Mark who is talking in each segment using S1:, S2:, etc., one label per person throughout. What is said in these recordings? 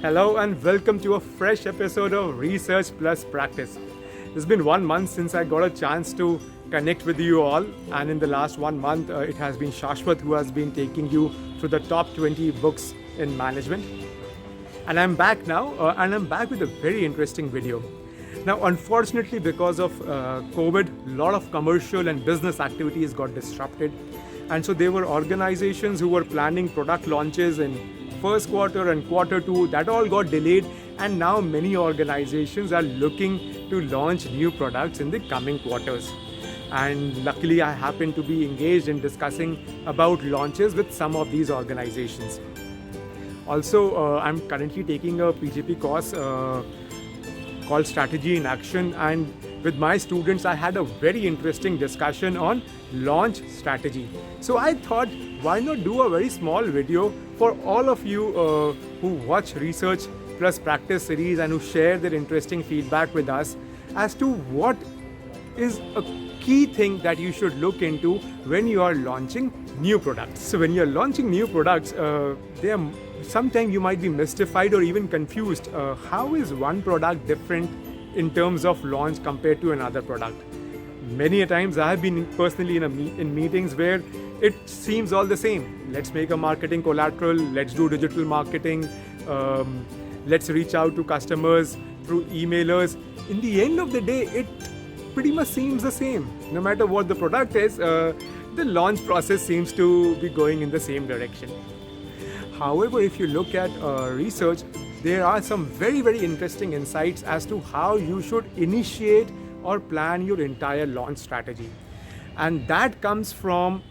S1: Hello and welcome to a fresh episode of Research Plus Practice. It's been 1 month since I got a chance to connect with you all, and in the last 1 month, it has been Shashwat who has been taking you through the top 20 books in management. And I'm back now, and I'm back with a very interesting video. Now, unfortunately, because of COVID, a lot of commercial and business activities got disrupted. And so there were organizations who were planning product launches in first quarter and quarter two, that all got delayed. And now many organizations are looking to launch new products in the coming quarters. And luckily, I happen to be engaged in discussing about launches with some of these organizations. Also, I'm currently taking a PGP course called Strategy in Action, and with my students I had a very interesting discussion on launch strategy. So I thought, why not do a very small video for all of you who watch Research Plus Practice series and who share their interesting feedback with us as to what is a key thing that you should look into when you are launching new products. So when you're launching new products, sometimes you might be mystified or even confused. How is one product different in terms of launch compared to another product? Many a times I have been personally in meetings where it seems all the same. Let's make a marketing collateral, let's do digital marketing, let's reach out to customers through emailers. In the end of the day, it pretty much seems the same. No matter what the product is, the launch process seems to be going in the same direction. However, if you look at research, there are some very, very interesting insights as to how you should initiate or plan your entire launch strategy. And that comes from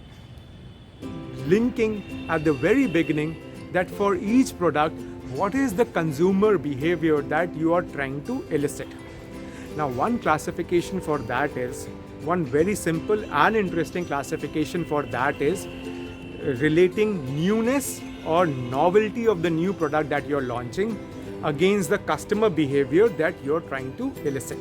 S1: linking at the very beginning that for each product, what is the consumer behavior that you are trying to elicit. Now, one classification for that is, one very simple and interesting classification for that is relating newness or novelty of the new product that you're launching against the customer behavior that you're trying to elicit.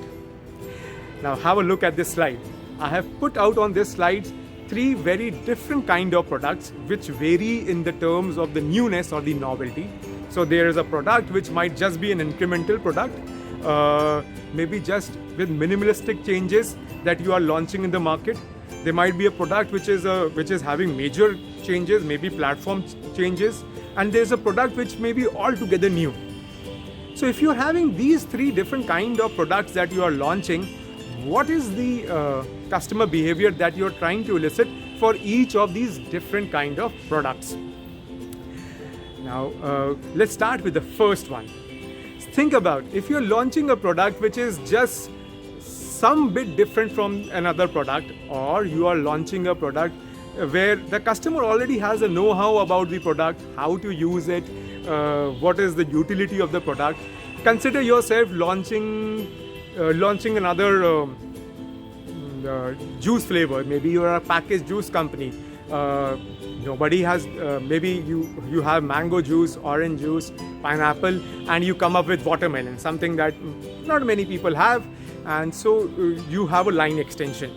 S1: Now have a look at this slide. I have put out on this slide 3 very different kind of products which vary in the terms of the newness or the novelty. So there is a product which might just be an incremental product, maybe just with minimalistic changes that you are launching in the market. There might be a product which is having major changes, maybe platform changes, and there's a product which may be altogether new. So if you're having these 3 different kind of products that you are launching, what is the customer behavior that you're trying to elicit for each of these different kind of products? Now, let's start with the first one. Think about if you're launching a product which is just some bit different from another product, or you are launching a product where the customer already has a know-how about the product, how to use it, what is the utility of the product. Consider yourself launching another juice flavor. Maybe you are a packaged juice company. Nobody has, maybe you have mango juice, orange juice, pineapple, and you come up with watermelon, something that not many people have. And so you have a line extension.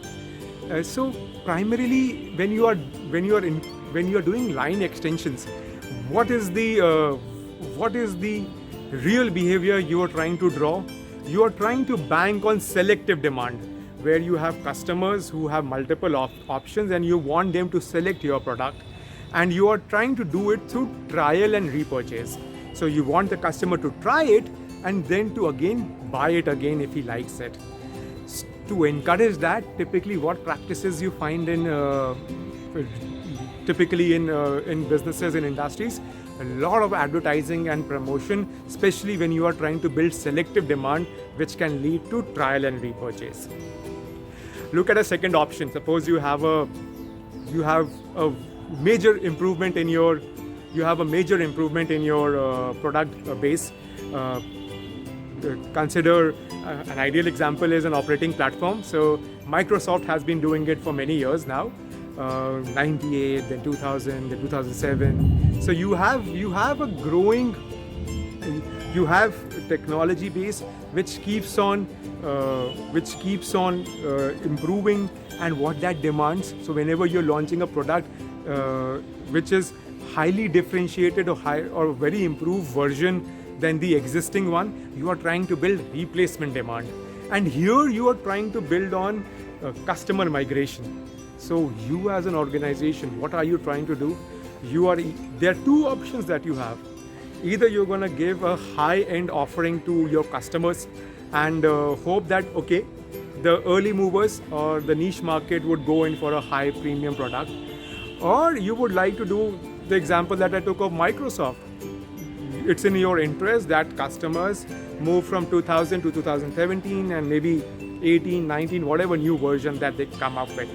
S1: So primarily, when you are doing line extensions, what is the real behavior you are trying to draw? You are trying to bank on selective demand, where you have customers who have multiple options and you want them to select your product, and you are trying to do it through trial and repurchase. So you want the customer to try it and then to again buy it again if he likes it. To encourage that, typically what practices you find in businesses and industries, a lot of advertising and promotion, especially when you are trying to build selective demand, which can lead to trial and repurchase. Look at a second option. Suppose you have a major improvement in your product base. Consider an ideal example is an operating platform. So Microsoft has been doing it for many years now, 98, then 2000, then 2007. So you have technology base which keeps on improving, and what that demands. So whenever you're launching a product which is highly differentiated or very improved version than the existing one, you are trying to build replacement demand. And here you are trying to build on customer migration. So you as an organization, what are you trying to do? There are two options that you have. Either you're going to give a high-end offering to your customers and hope that, okay, the early movers or the niche market would go in for a high premium product. Or you would like to do the example that I took of Microsoft. It's in your interest that customers move from 2000 to 2017 and maybe 18, 19, whatever new version that they come up with.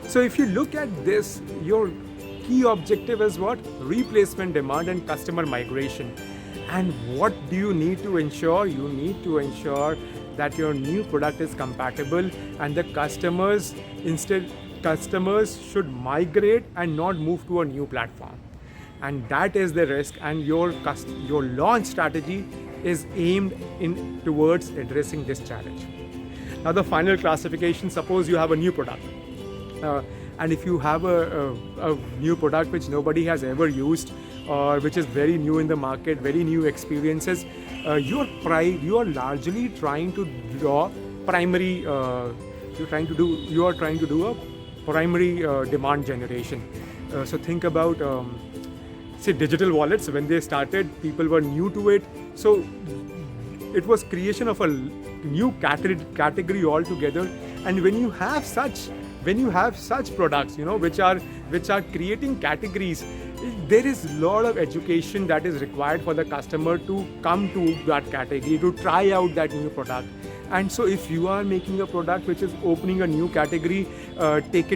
S1: So if you look at this, your key objective is what? Replacement demand and customer migration. And what do you need to ensure? You need to ensure that your new product is compatible and the customers should migrate and not move to a new platform. And that is the risk, and your launch strategy is aimed towards addressing this challenge. Now the final classification, suppose you have a new product. And if you have a new product which nobody has ever used or which is very new in the market, very new experiences, you are largely trying to draw primary, you are trying to do a primary demand generation. So think about say digital wallets. When they started, people were new to it. So it was creation of a new category altogether. And when you have such products, which are creating categories, there is a lot of education that is required for the customer to come to that category, to try out that new product. And so if you are making a product which is opening a new category, take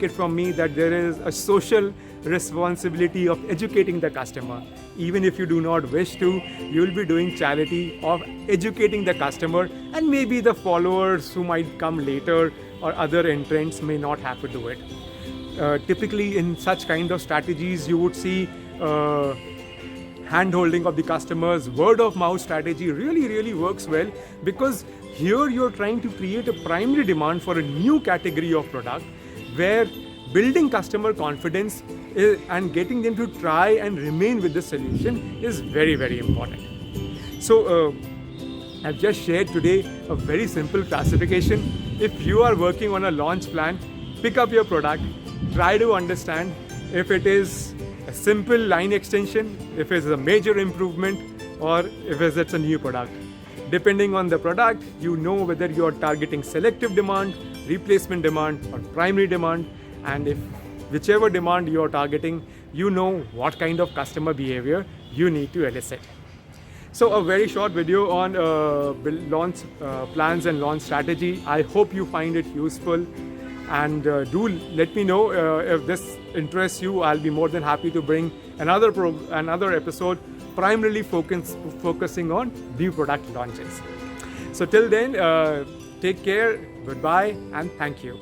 S1: it from me that there is a social responsibility of educating the customer. Even if you do not wish to, you will be doing charity of educating the customer, and maybe the followers who might come later or other entrants may not have to do it. Typically in such kind of strategies, you would see hand-holding of the customers. Word of mouth strategy really works well, because here you're trying to create a primary demand for a new category of product, where building customer confidence and getting them to try and remain with the solution is very important. So I've just shared today a very simple classification. If you are working on a launch plan, pick up your product, try to understand if it is a simple line extension, if it's a major improvement, or if it's a new product. Depending on the product, you know whether you're targeting selective demand, replacement demand, or primary demand. And if whichever demand you're targeting, you know what kind of customer behavior you need to elicit. So a very short video on launch plans and launch strategy. I hope you find it useful, and do let me know if this interests you. I'll be more than happy to bring another episode primarily focusing on new product launches. So till then, take care, goodbye, and thank you.